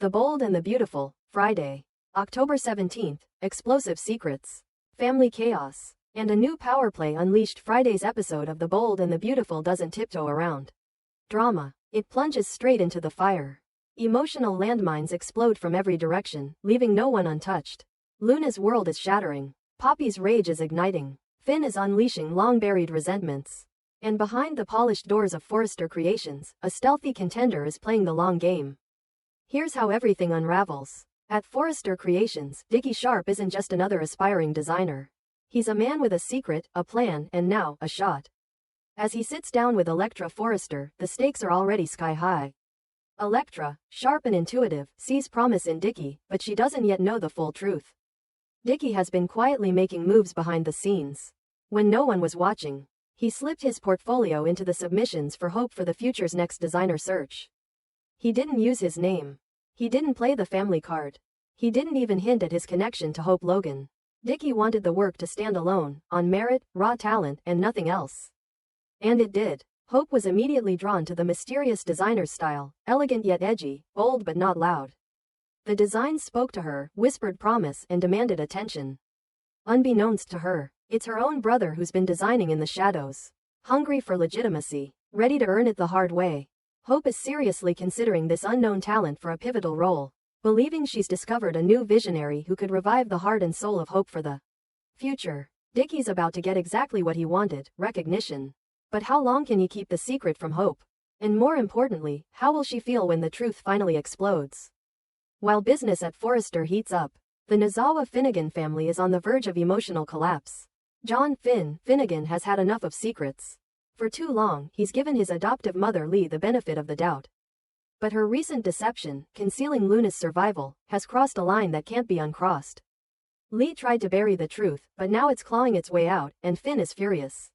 The Bold and the Beautiful, Friday, October 17th, explosive secrets, family chaos, and a new power play unleashed. Friday's episode of The Bold and the Beautiful doesn't tiptoe around drama. It plunges straight into the fire. Emotional landmines explode from every direction, leaving no one untouched. Luna's world is shattering. Poppy's rage is igniting. Finn is unleashing long-buried resentments. And behind the polished doors of Forrester Creations, a stealthy contender is playing the long game. Here's how everything unravels. At Forrester Creations, Dickie Sharp isn't just another aspiring designer. He's a man with a secret, a plan, and now, a shot. As he sits down with Electra Forrester, the stakes are already sky high. Electra, sharp and intuitive, sees promise in Dickie, but she doesn't yet know the full truth. Dickie has been quietly making moves behind the scenes. When no one was watching, he slipped his portfolio into the submissions for Hope for the future's next designer search. He didn't use his name. He didn't play the family card. He didn't even hint at his connection to Hope Logan. Dickie wanted the work to stand alone, on merit, raw talent, and nothing else. And it did. Hope was immediately drawn to the mysterious designer's style, elegant yet edgy, bold but not loud. The designs spoke to her, whispered promise, and demanded attention. Unbeknownst to her, it's her own brother who's been designing in the shadows. Hungry for legitimacy, ready to earn it the hard way. Hope is seriously considering this unknown talent for a pivotal role, believing she's discovered a new visionary who could revive the heart and soul of Hope for the future. Dickie's about to get exactly what he wanted, recognition. But how long can he keep the secret from Hope? And more importantly, how will she feel when the truth finally explodes? While business at Forrester heats up, the Nozawa Finnegan family is on the verge of emotional collapse. John Finnegan has had enough of secrets. For too long, he's given his adoptive mother Lee the benefit of the doubt. But her recent deception, concealing Luna's survival, has crossed a line that can't be uncrossed. Lee tried to bury the truth, but now it's clawing its way out, and Finn is furious.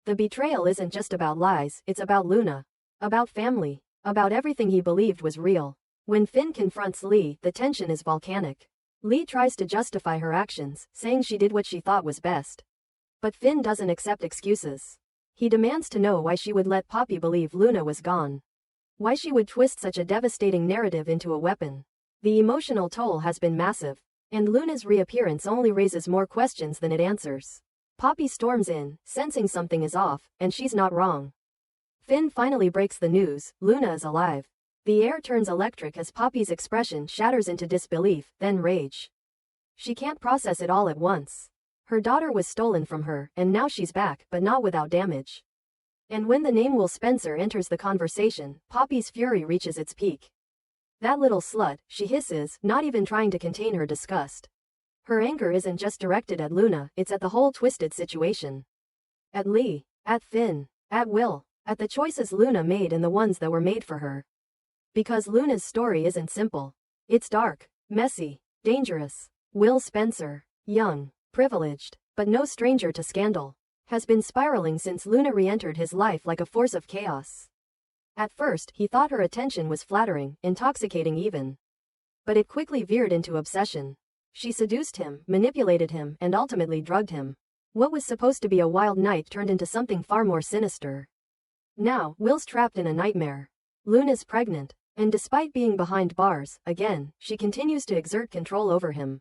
The betrayal isn't just about lies, it's about Luna. About family. About everything he believed was real. When Finn confronts Lee, the tension is volcanic. Lee tries to justify her actions, saying she did what she thought was best. But Finn doesn't accept excuses. He demands to know why she would let Poppy believe Luna was gone. Why she would twist such a devastating narrative into a weapon. The emotional toll has been massive, and Luna's reappearance only raises more questions than it answers. Poppy storms in, sensing something is off, and she's not wrong. Finn finally breaks the news, Luna is alive. The air turns electric as Poppy's expression shatters into disbelief, then rage. She can't process it all at once. Her daughter was stolen from her, and now she's back, but not without damage. And when the name Will Spencer enters the conversation, Poppy's fury reaches its peak. That little slut, she hisses, not even trying to contain her disgust. Her anger isn't just directed at Luna, it's at the whole twisted situation. At Lee, at Finn, at Will, at the choices Luna made and the ones that were made for her. Because Luna's story isn't simple. It's dark, messy, dangerous. Will Spencer, young, privileged, but no stranger to scandal, has been spiraling since Luna re-entered his life like a force of chaos. At first, he thought her attention was flattering, intoxicating even. But it quickly veered into obsession. She seduced him, manipulated him, and ultimately drugged him. What was supposed to be a wild night turned into something far more sinister. Now, Will's trapped in a nightmare. Luna's pregnant, and despite being behind bars, again, she continues to exert control over him.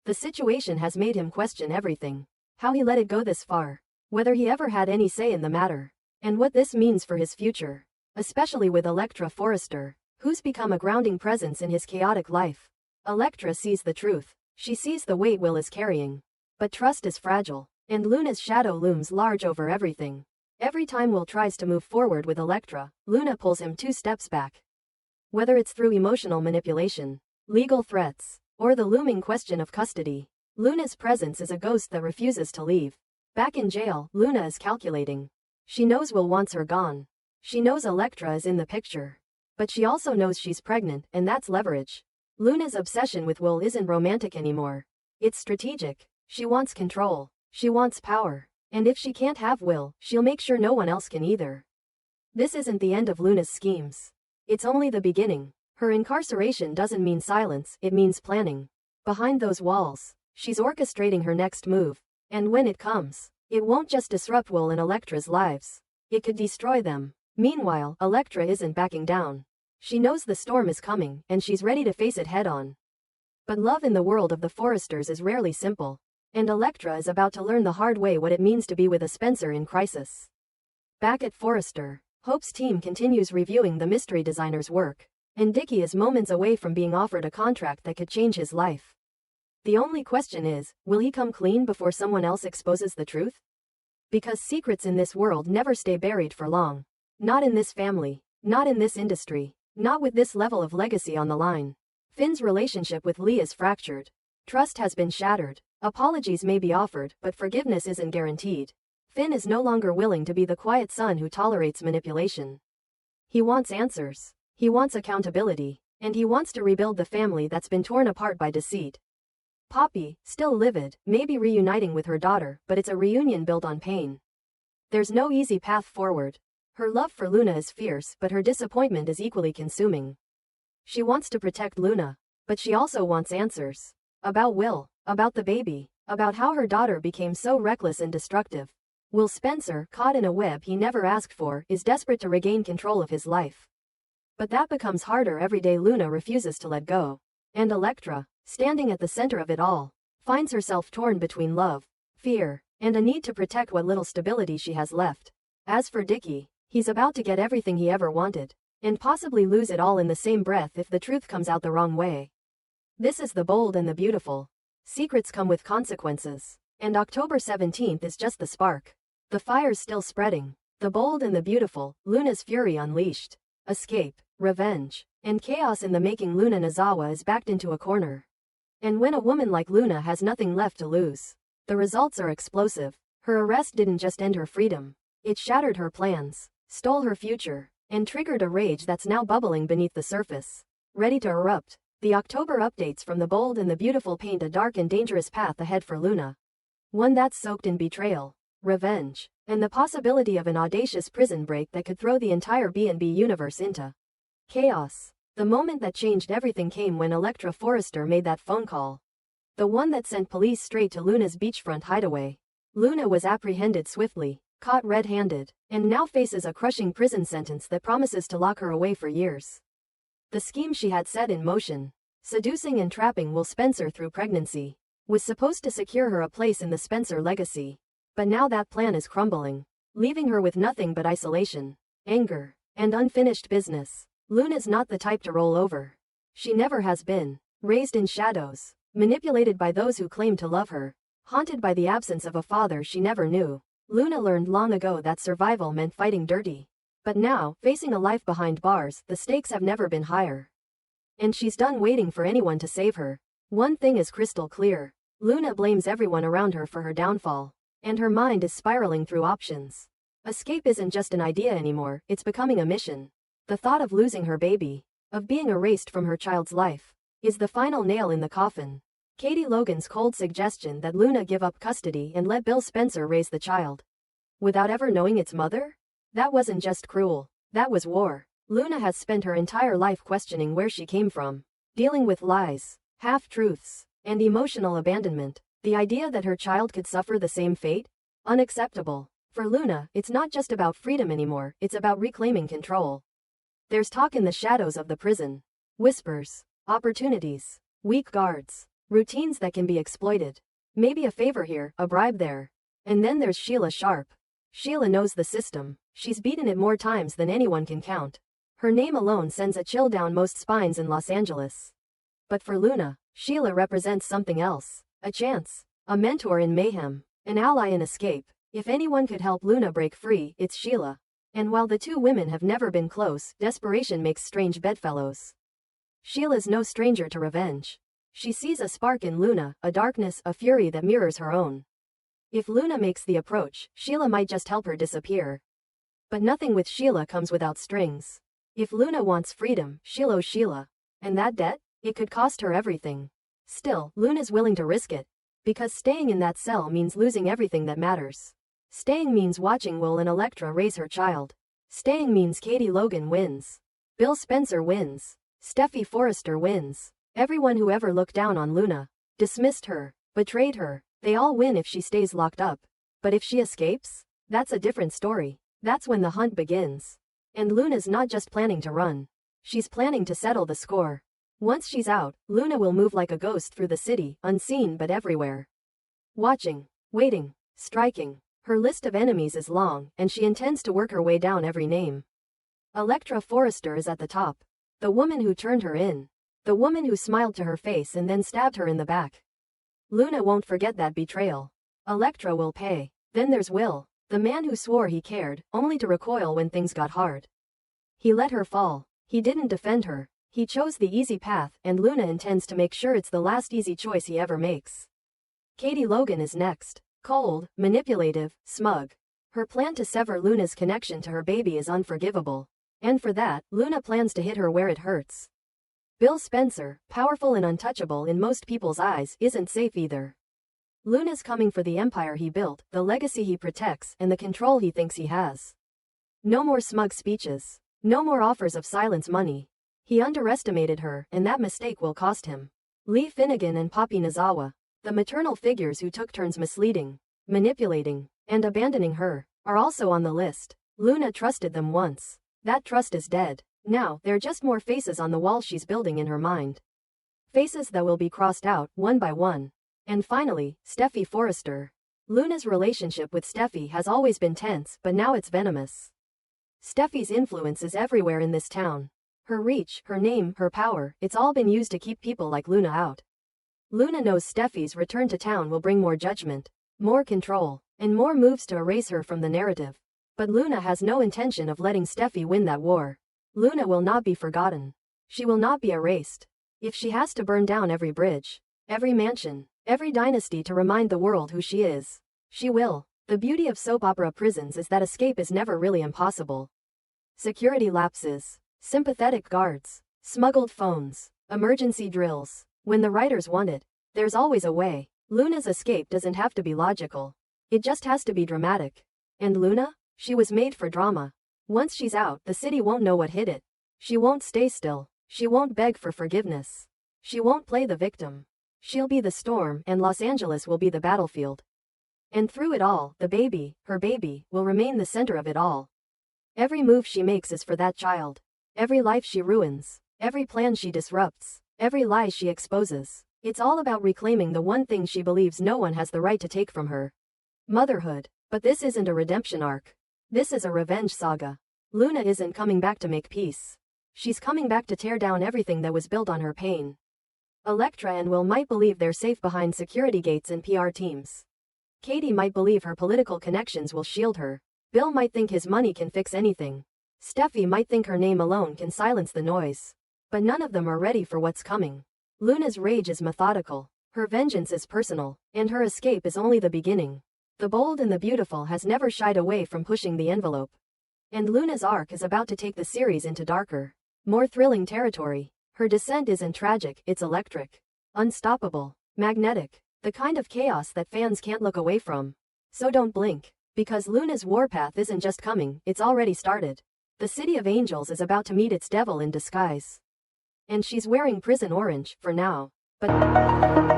The situation has made him question everything. How he let it go this far. Whether he ever had any say in the matter. And what this means for his future. Especially with Electra Forrester, who's become a grounding presence in his chaotic life. Electra sees the truth. She sees the weight Will is carrying. But trust is fragile, and Luna's shadow looms large over everything. Every time Will tries to move forward with Electra, Luna pulls him 2 steps back. Whether it's through emotional manipulation, legal threats, or the looming question of custody, Luna's presence is a ghost that refuses to leave. Back in jail, Luna is calculating. She knows Will wants her gone. She knows Electra is in the picture. But she also knows she's pregnant, and that's leverage. Luna's obsession with Will isn't romantic anymore. It's strategic. She wants control. She wants power. And if she can't have Will, she'll make sure no one else can either. This isn't the end of Luna's schemes. It's only the beginning. Her incarceration doesn't mean silence, it means planning. Behind those walls, she's orchestrating her next move. And when it comes, it won't just disrupt Will and Electra's lives. It could destroy them. Meanwhile, Electra isn't backing down. She knows the storm is coming, and she's ready to face it head-on. But love in the world of the Forresters is rarely simple. And Electra is about to learn the hard way what it means to be with a Spencer in crisis. Back at Forrester, Hope's team continues reviewing the mystery designer's work, and Dickie is moments away from being offered a contract that could change his life. The only question is, will he come clean before someone else exposes the truth? Because secrets in this world never stay buried for long. Not in this family, not in this industry, not with this level of legacy on the line. Finn's relationship with Lee is fractured. Trust has been shattered. Apologies may be offered, but forgiveness isn't guaranteed. Finn is no longer willing to be the quiet son who tolerates manipulation. He wants answers. He wants accountability. And he wants to rebuild the family that's been torn apart by deceit. Poppy, still livid, may be reuniting with her daughter, but it's a reunion built on pain. There's no easy path forward. Her love for Luna is fierce, but her disappointment is equally consuming. She wants to protect Luna, but she also wants answers. About Will, about the baby, about how her daughter became so reckless and destructive. Will Spencer, caught in a web he never asked for, is desperate to regain control of his life. But that becomes harder every day Luna refuses to let go. And Electra, standing at the center of it all, finds herself torn between love, fear, and a need to protect what little stability she has left. As for Dickie, he's about to get everything he ever wanted, and possibly lose it all in the same breath if the truth comes out the wrong way. This is The Bold and the Beautiful. Secrets come with consequences. And October 17th is just the spark. The fire's still spreading. The Bold and the Beautiful, Luna's fury unleashed. Escape, revenge, and chaos in the making. Luna Nozawa is backed into a corner. And when a woman like Luna has nothing left to lose, the results are explosive. Her arrest didn't just end her freedom. It shattered her plans, stole her future, and triggered a rage that's now bubbling beneath the surface, ready to erupt. The October updates from The Bold and the Beautiful paint a dark and dangerous path ahead for Luna. One that's soaked in betrayal, revenge, and the possibility of an audacious prison break that could throw the entire B&B universe into chaos. The moment that changed everything came when Electra Forrester made that phone call. The one that sent police straight to Luna's beachfront hideaway. Luna was apprehended swiftly, caught red-handed, and now faces a crushing prison sentence that promises to lock her away for years. The scheme she had set in motion, seducing and trapping Will Spencer through pregnancy, was supposed to secure her a place in the Spencer legacy. But now that plan is crumbling, leaving her with nothing but isolation, anger, and unfinished business. Luna's not the type to roll over. She never has been. Raised in shadows, manipulated by those who claim to love her, haunted by the absence of a father she never knew. Luna learned long ago that survival meant fighting dirty. But now, facing a life behind bars, the stakes have never been higher. And she's done waiting for anyone to save her. One thing is crystal clear. Luna blames everyone around her for her downfall. And her mind is spiraling through options. Escape isn't just an idea anymore, it's becoming a mission. The thought of losing her baby, of being erased from her child's life, is the final nail in the coffin. Katie Logan's cold suggestion that Luna give up custody and let Bill Spencer raise the child, without ever knowing its mother? That wasn't just cruel, that was war. Luna has spent her entire life questioning where she came from, dealing with lies, half-truths, and emotional abandonment. The idea that her child could suffer the same fate? Unacceptable. For Luna, it's not just about freedom anymore, it's about reclaiming control. There's talk in the shadows of the prison. Whispers, opportunities, weak guards, routines that can be exploited. Maybe a favor here, a bribe there. And then there's Sheila Sharp. Sheila knows the system. She's beaten it more times than anyone can count. Her name alone sends a chill down most spines in Los Angeles. But for Luna, Sheila represents something else. A chance, a mentor in mayhem, an ally in escape. If anyone could help Luna break free, it's Sheila. And while the two women have never been close, desperation makes strange bedfellows. Sheila's no stranger to revenge. She sees a spark in Luna, a darkness, a fury that mirrors her own. If Luna makes the approach, Sheila might just help her disappear. But nothing with Sheila comes without strings. If Luna wants freedom, she'll owe Sheila. And that debt? It could cost her everything. Still, Luna's willing to risk it. Because staying in that cell means losing everything that matters. Staying means watching Will and Electra raise her child. Staying means Katie Logan wins. Bill Spencer wins. Steffi Forrester wins. Everyone who ever looked down on Luna, dismissed her, betrayed her, they all win if she stays locked up. But if she escapes? That's a different story. That's when the hunt begins. And Luna's not just planning to run. She's planning to settle the score. Once she's out, Luna will move like a ghost through the city, unseen but everywhere. Watching, waiting, striking. Her list of enemies is long, and she intends to work her way down every name. Electra Forrester is at the top. The woman who turned her in. The woman who smiled to her face and then stabbed her in the back. Luna won't forget that betrayal. Electra will pay. Then there's Will, the man who swore he cared, only to recoil when things got hard. He let her fall. He didn't defend her. He chose the easy path, and Luna intends to make sure it's the last easy choice he ever makes. Katie Logan is next. Cold, manipulative, smug. Her plan to sever Luna's connection to her baby is unforgivable. And for that, Luna plans to hit her where it hurts. Bill Spencer, powerful and untouchable in most people's eyes, isn't safe either. Luna's coming for the empire he built, the legacy he protects, and the control he thinks he has. No more smug speeches. No more offers of silence money. He underestimated her, and that mistake will cost him. Lee Finnegan and Poppy Nozawa, the maternal figures who took turns misleading, manipulating, and abandoning her, are also on the list. Luna trusted them once. That trust is dead. Now, they're just more faces on the wall she's building in her mind. Faces that will be crossed out, one by one. And finally, Steffi Forrester. Luna's relationship with Steffi has always been tense, but now it's venomous. Steffi's influence is everywhere in this town. Her reach, her name, her power, it's all been used to keep people like Luna out. Luna knows Steffi's return to town will bring more judgment, more control, and more moves to erase her from the narrative. But Luna has no intention of letting Steffi win that war. Luna will not be forgotten. She will not be erased. If she has to burn down every bridge, every mansion, every dynasty to remind the world who she is, she will. The beauty of soap opera prisons is that escape is never really impossible. Security lapses, sympathetic guards, smuggled phones, emergency drills. When the writers want it, there's always a way. Luna's escape doesn't have to be logical. It just has to be dramatic. And Luna? She was made for drama. Once she's out, the city won't know what hit it. She won't stay still. She won't beg for forgiveness. She won't play the victim. She'll be the storm, and Los Angeles will be the battlefield. And through it all, the baby, her baby, will remain the center of it all. Every move she makes is for that child. Every life she ruins. Every plan she disrupts. Every lie she exposes. It's all about reclaiming the one thing she believes no one has the right to take from her. Motherhood. But this isn't a redemption arc. This is a revenge saga. Luna isn't coming back to make peace. She's coming back to tear down everything that was built on her pain. Electra and Will might believe they're safe behind security gates and PR teams. Katie might believe her political connections will shield her. Bill might think his money can fix anything. Steffi might think her name alone can silence the noise. But none of them are ready for what's coming. Luna's rage is methodical. Her vengeance is personal. And her escape is only the beginning. The bold and the beautiful has never shied away from pushing the envelope. And Luna's arc is about to take the series into darker, more thrilling territory. Her descent isn't tragic, it's electric. Unstoppable. Magnetic. The kind of chaos that fans can't look away from. So don't blink. Because Luna's warpath isn't just coming, it's already started. The City of Angels is about to meet its devil in disguise. And she's wearing prison orange, for now. But